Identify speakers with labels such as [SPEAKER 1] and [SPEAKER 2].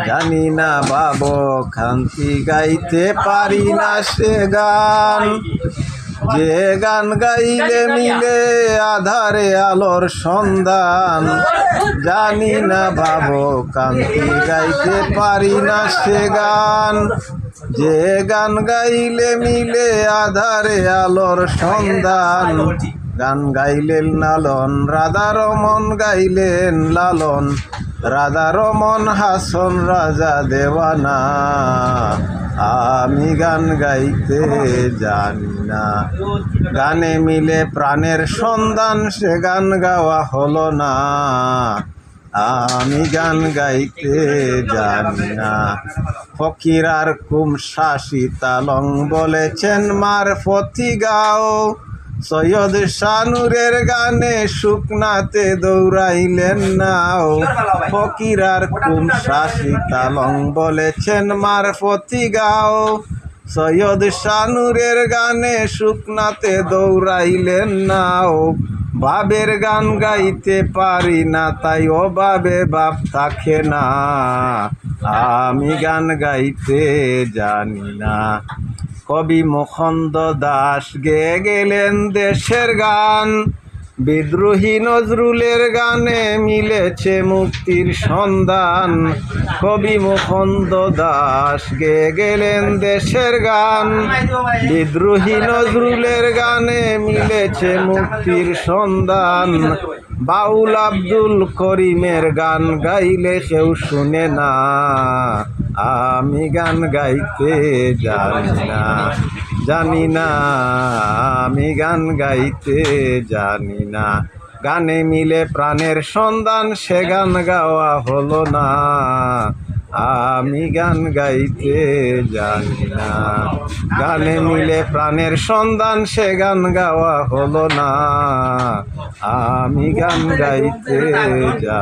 [SPEAKER 1] জানি না বাবু খান্তি গাইতে পারি না সে গান, যে গান গাইলে মিলে আধারে আলোর সন্ধান। জানি না বাবু কান্তি গাইতে পারি না সে গান, যে গান গাইলে মিলে আধারে আলোর সন্ধান। গান গাইলেন লালন, রাধারমন গাইলেন লালন, রাধারমন হাসন রাজা দেওয়ানা। আমি গান গাইতে জানি না, গানে মিলে প্রাণের সন্ধান, সে গান গাওয়া হলো না। আমি গান গাইতে জানি না। ফকির আর কুম শাসি তালং বলেছেন মারফতি গাও, সৈয়দ শানুরের গানে শুকনাতে দৌড়াইলেন নাও। ফকির আর কুম শাসি তালং বলেছেন মারফতি গাও, সৈয়দ শানুরের গানে শুকনাতে দৌড়াইলেন নাও। বাবের গান গাইতে পারি না, তাই ও বাবে বাপ থাকে না। আমি গান গাইতে জানি না। কবি মুখন্দ দাস গেয়ে গেলেন দেশের গান, বিদ্রোহী নজরুলের গানে মিলেছে মুক্তির সন্ধান। কবি মুখন্দ দাস গেয়ে গেলেন দেশের গান, বিদ্রোহী নজরুলের গানে মিলেছে মুক্তির সন্ধান। বাউল আব্দুল করিমের গান গাইলে কেউ শুনে না। আমি গান গাইতে জানি না, জানি না, আমি গান গাইতে জানি না। গানে মিলে প্রাণের সন্ধান, সে গান গাওয়া হলো না। আমি গান গাইতে জানি না, গানে মিলে প্রাণের সন্ধান, সে গান গাওয়া হলো না। আমি গান গাইতে জানি না।